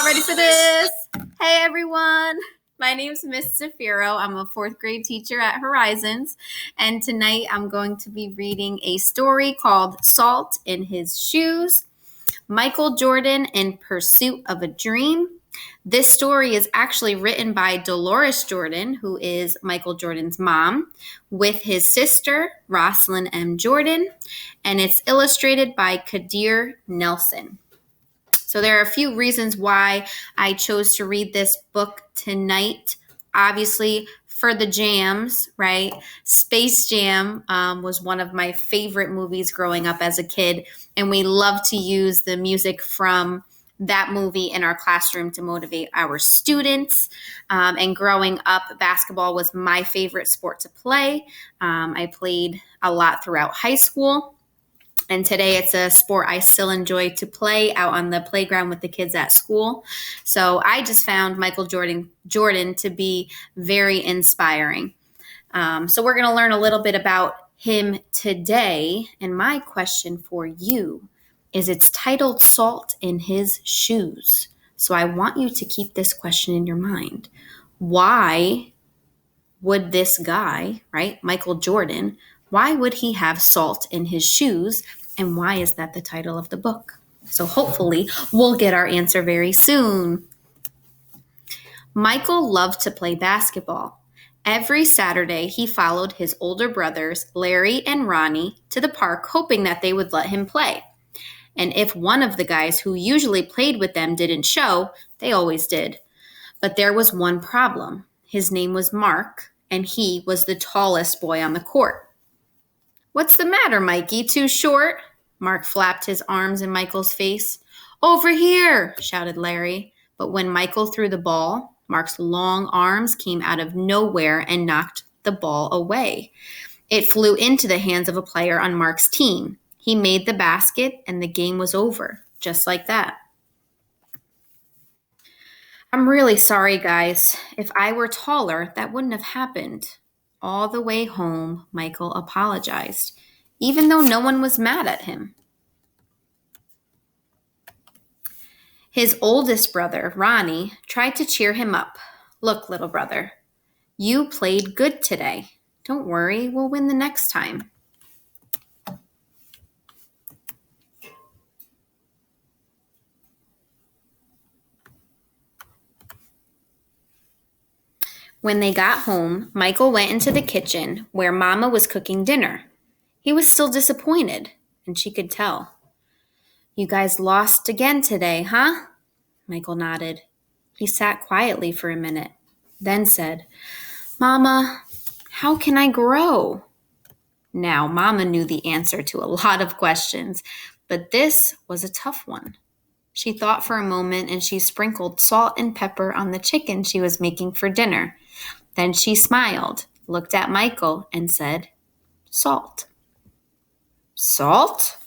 ready for this? Hey everyone, my name is Miss Zeffiro. I'm a fourth grade teacher at Horizons, and tonight I'm going to be reading a story called Salt in His Shoes, Michael Jordan in Pursuit of a Dream. This story is actually written by Dolores Jordan, who is Michael Jordan's mom, with his sister, Rosalind M. Jordan, and it's illustrated by Kadir Nelson. So there are a few reasons why I chose to read this book tonight. Obviously, for the jams, right? Space Jam was one of my favorite movies growing up as a kid, and we love to use the music from that movie in our classroom to motivate our students. And growing up, basketball was my favorite sport to play. I played a lot throughout high school. And today it's a sport I still enjoy to play out on the playground with the kids at school. So I just found Michael Jordan to be very inspiring. So we're going to learn a little bit about him today. And my question for you is, it's titled Salt in His Shoes. So I want you to keep this question in your mind. Why would this guy, right, Michael Jordan, why would he have salt in his shoes? And why is that the title of the book? So hopefully we'll get our answer very soon. Michael loved to play basketball. Every Saturday, he followed his older brothers, Larry and Ronnie, to the park, hoping that they would let him play. And if one of the guys who usually played with them didn't show, they always did. But there was one problem. His name was Mark, and he was the tallest boy on the court. "What's the matter, Mikey? Too short?" Mark flapped his arms in Michael's face. "Over here!" shouted Larry. But when Michael threw the ball, Mark's long arms came out of nowhere and knocked the ball away. It flew into the hands of a player on Mark's team. He made the basket, and the game was over, just like that. "I'm really sorry, guys. If I were taller, that wouldn't have happened." All the way home, Michael apologized, even though no one was mad at him. His oldest brother, Ronnie, tried to cheer him up. "Look, little brother, you played good today. Don't worry, we'll win the next time." When they got home, Michael went into the kitchen where Mama was cooking dinner. He was still disappointed, and she could tell. "You guys lost again today, huh?" Michael nodded. He sat quietly for a minute, then said, "Mama, how can I grow?" Now, Mama knew the answer to a lot of questions, but this was a tough one. She thought for a moment, and she sprinkled salt and pepper on the chicken she was making for dinner. Then she smiled, looked at Michael, and said, "Salt." "Salt?"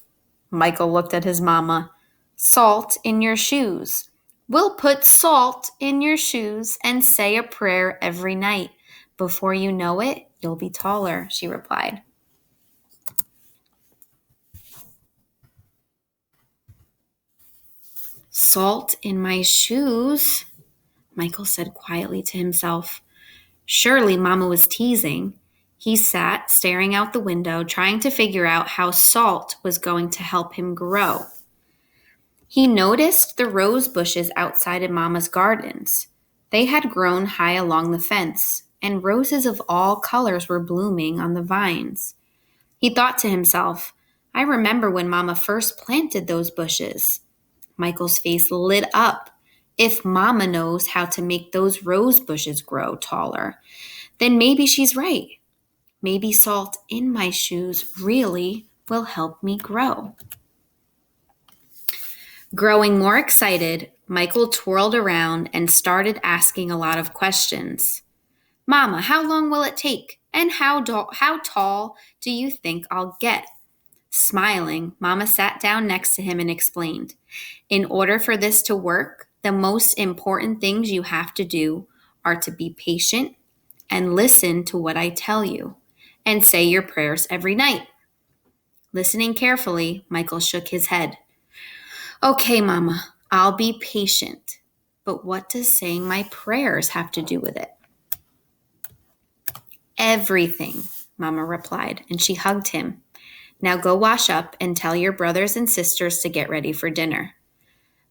Michael looked at his mama. "Salt in your shoes. We'll put salt in your shoes and say a prayer every night. Before you know it, you'll be taller," she replied. "Salt in my shoes," Michael said quietly to himself. Surely Mama was teasing. He sat staring out the window, trying to figure out how salt was going to help him grow. He noticed the rose bushes outside of Mama's gardens. They had grown high along the fence, and roses of all colors were blooming on the vines. He thought to himself, "I remember when Mama first planted those bushes." Michael's face lit up. If Mama knows how to make those rose bushes grow taller, then maybe she's right. Maybe salt in my shoes really will help me grow. Growing more excited, Michael twirled around and started asking a lot of questions. "Mama, how long will it take? And how tall do you think I'll get?" Smiling, Mama sat down next to him and explained, "In order for this to work, the most important things you have to do are to be patient and listen to what I tell you, and say your prayers every night." Listening carefully, Michael shook his head. "Okay, Mama, I'll be patient. But what does saying my prayers have to do with it? Everything, Mama replied, and she hugged him. Now go wash up and tell your brothers and sisters to get ready for dinner.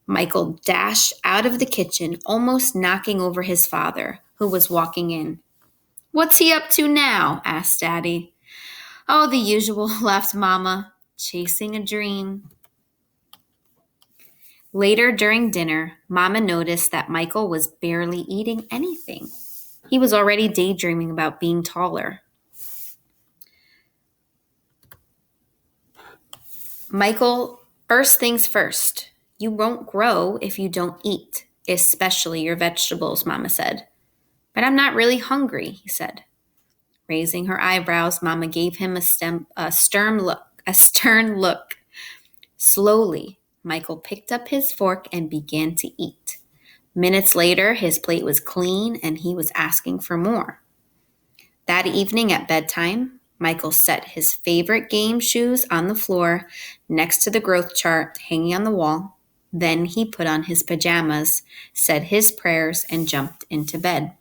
Michael dashed out of the kitchen, almost knocking over his father, who was walking in. What's he up to now? Asked Daddy. Oh, the usual, laughed Mama, chasing a dream. Later during dinner, Mama noticed that Michael was barely eating anything. He was already daydreaming about being taller. Michael, first things first. You won't grow if you don't eat, especially your vegetables, Mama said. But I'm not really hungry, he said. Raising her eyebrows, Mama gave him a stern look. Slowly, Michael picked up his fork and began to eat. Minutes later, his plate was clean and he was asking for more. That evening at bedtime, Michael set his favorite game shoes on the floor next to the growth chart hanging on the wall. Then he put on his pajamas, said his prayers, and jumped into bed.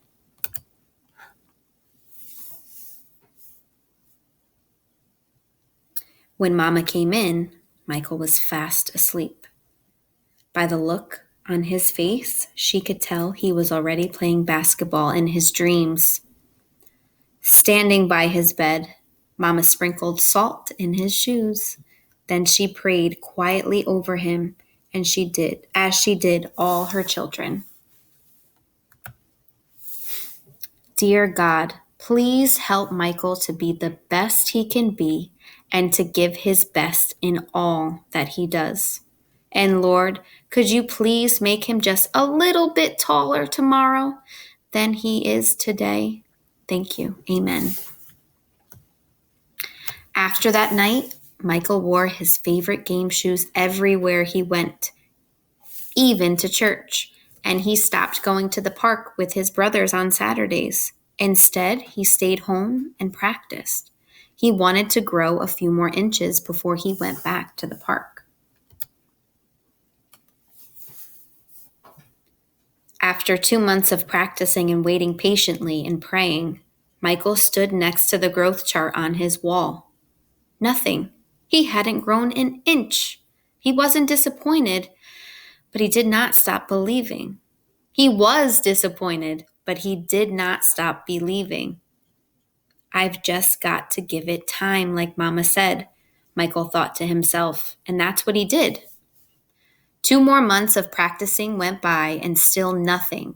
When Mama came in, Michael was fast asleep. By the look on his face, she could tell he was already playing basketball in his dreams. Standing by his bed, Mama sprinkled salt in his shoes. Then she prayed quietly over him, and as she did all her children. Dear God, please help Michael to be the best he can be and to give his best in all that he does. And Lord, could you please make him just a little bit taller tomorrow than he is today? Thank you. Amen. After that night, Michael wore his favorite game shoes everywhere he went, even to church, and he stopped going to the park with his brothers on Saturdays. Instead, he stayed home and practiced. He wanted to grow a few more inches before he went back to the park. After 2 months of practicing and waiting patiently and praying, Michael stood next to the growth chart on his wall. Nothing. He hadn't grown an inch. He wasn't disappointed, but he did not stop believing. He was disappointed, but he did not stop believing. I've just got to give it time, like Mama said, Michael thought to himself, and that's what he did. 2 more months of practicing went by and still nothing.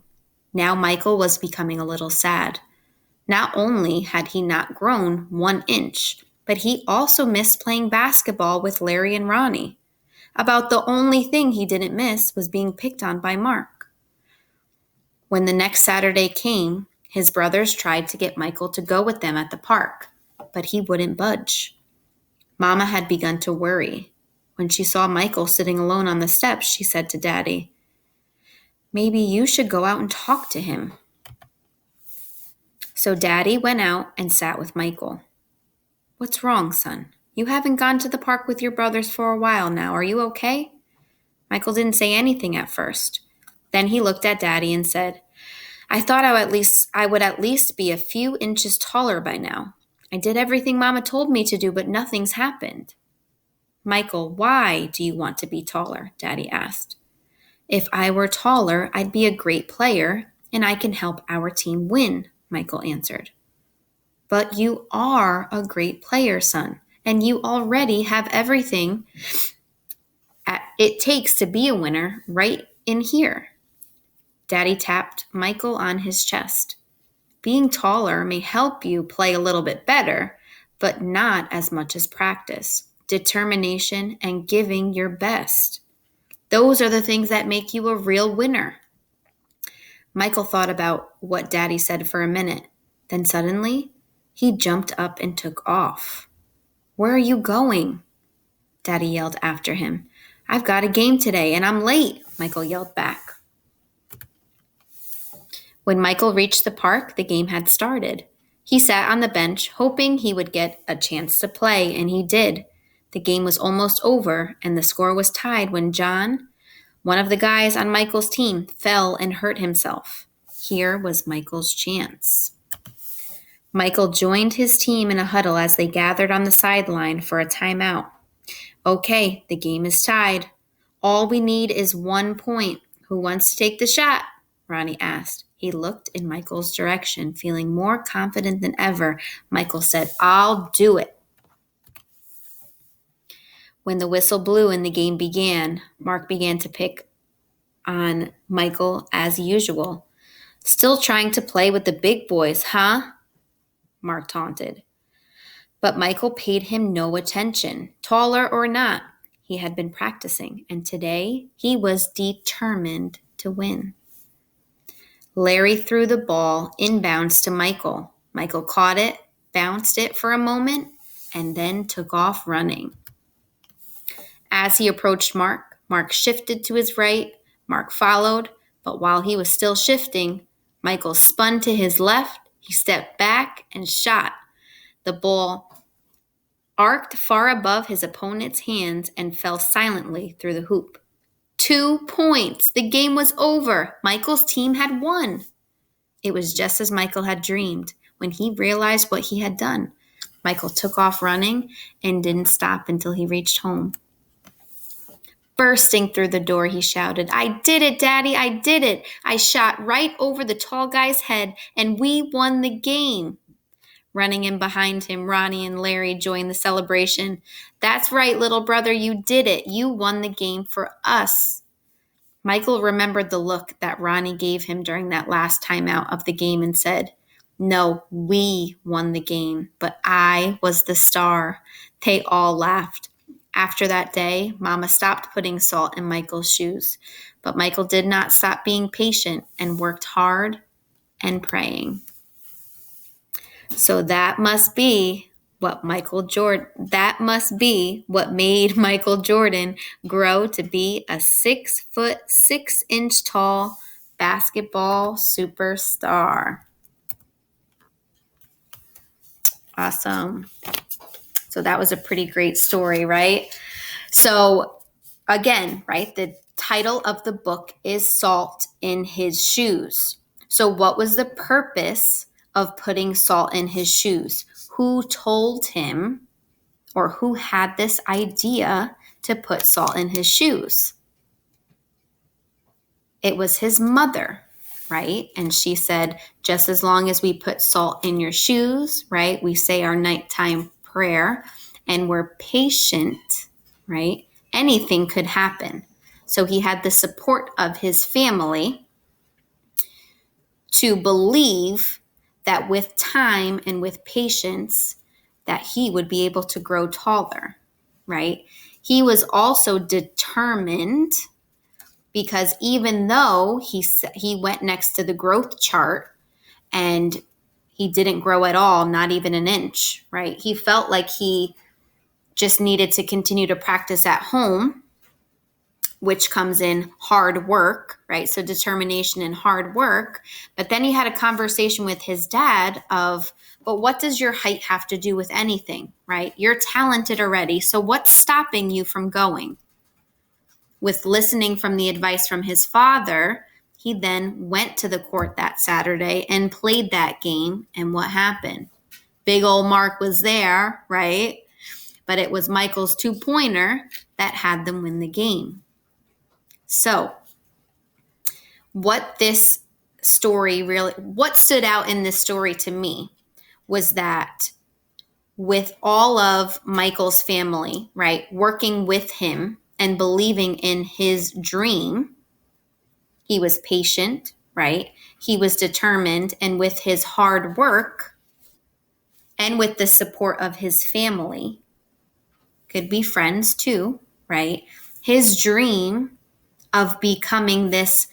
Now Michael was becoming a little sad. Not only had he not grown 1 inch, but he also missed playing basketball with Larry and Ronnie. About the only thing he didn't miss was being picked on by Mark. When the next Saturday came, his brothers tried to get Michael to go with them at the park, but he wouldn't budge. Mama had begun to worry. When she saw Michael sitting alone on the steps, she said to Daddy, "Maybe you should go out and talk to him." So Daddy went out and sat with Michael. "What's wrong, son? You haven't gone to the park with your brothers for a while now. Are you okay?" Michael didn't say anything at first. Then he looked at Daddy and said, I thought I would at least be a few inches taller by now. I did everything Mama told me to do, but nothing's happened." "Michael, why do you want to be taller?" Daddy asked. "If I were taller, I'd be a great player, and I can help our team win," Michael answered. "But you are a great player, son, and you already have everything it takes to be a winner right in here." Daddy tapped Michael on his chest. "Being taller may help you play a little bit better, but not as much as practice, determination, and giving your best. Those are the things that make you a real winner." Michael thought about what Daddy said for a minute. Then suddenly, he jumped up and took off. "Where are you going?" Daddy yelled after him. "I've got a game today, and I'm late," Michael yelled back. When Michael reached the park, the game had started. He sat on the bench, hoping he would get a chance to play, and he did. The game was almost over, and the score was tied when John One of the guys on Michael's team fell and hurt himself. Here was Michael's chance. Michael joined his team in a huddle as they gathered on the sideline for a timeout. Okay, the game is tied. All we need is 1 point. Who wants to take the shot? Ronnie asked. He looked in Michael's direction, feeling more confident than ever. Michael said, I'll do it. When the whistle blew and the game began, Mark began to pick on Michael as usual. Still trying to play with the big boys, huh? Mark taunted. But Michael paid him no attention, taller or not. He had been practicing, and today he was determined to win. Larry threw the ball inbounds to Michael. Michael caught it, bounced it for a moment, and then took off running. As he approached Mark, Mark shifted to his right. Mark followed, but while he was still shifting, Michael spun to his left. He stepped back and shot. The ball arced far above his opponent's hands and fell silently through the hoop. 2 points. The game was over. Michael's team had won. It was just as Michael had dreamed. When he realized what he had done, Michael took off running and didn't stop until he reached home. Bursting through the door, he shouted, I did it, Daddy, I did it. I shot right over the tall guy's head, and we won the game. Running in behind him, Ronnie and Larry joined the celebration. That's right, little brother, you did it. You won the game for us. Michael remembered the look that Ronnie gave him during that last timeout of the game and said, No, we won the game, but I was the star. They all laughed. After that day, Mama stopped putting salt in Michael's shoes, but Michael did not stop being patient and worked hard and praying. So that must be what made Michael Jordan grow to be a 6'6" tall basketball superstar. Awesome. So that was a pretty great story, right? So again, right, the title of the book is Salt in His Shoes. So what was the purpose of putting salt in his shoes? Who told him, or who had this idea to put salt in his shoes? It was his mother, right? And she said, just as long as we put salt in your shoes, right, we say our nighttime prayer and we're patient, right, anything could happen. So he had the support of his family to believe that with time and with patience that he would be able to grow taller, right? He was also determined because even though he went next to the growth chart and he didn't grow at all, not even an inch, right? He felt like he just needed to continue to practice at home, which comes in hard work, right? So determination and hard work. But then he had a conversation with his dad of, but what does your height have to do with anything, right? You're talented already. So what's stopping you from going? With listening from the advice from his father, he then went to the court that Saturday and played that game. And what happened? Big old Mark was there, right? But it was Michael's 2-pointer that had them win the game. So what stood out in this story to me was that with all of Michael's family, right, working with him and believing in his dream, he was patient, right? He was determined, and with his hard work and with the support of his family, could be friends too, right? His dream of becoming this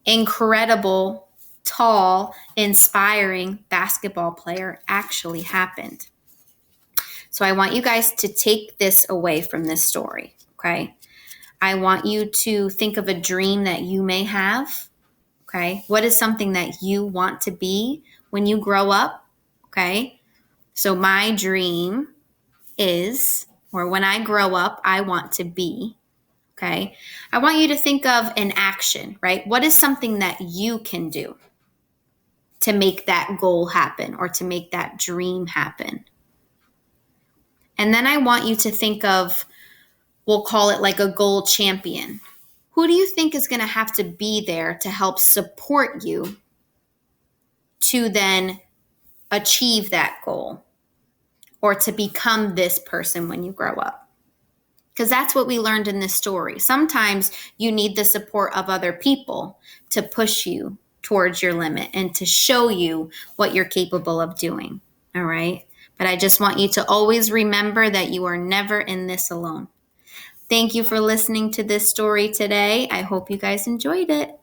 incredible, tall, inspiring basketball player actually happened. So I want you guys to take this away from this story, okay? I want you to think of a dream that you may have, okay? What is something that you want to be when you grow up, okay? So my dream is, or when I grow up, I want to be Okay. I want you to think of an action, right? What is something that you can do to make that goal happen or to make that dream happen? And then I want you to think of, we'll call it like a goal champion. Who do you think is going to have to be there to help support you to then achieve that goal or to become this person when you grow up? Because that's what we learned in this story. Sometimes you need the support of other people to push you towards your limit and to show you what you're capable of doing. All right. But I just want you to always remember that you are never in this alone. Thank you for listening to this story today. I hope you guys enjoyed it.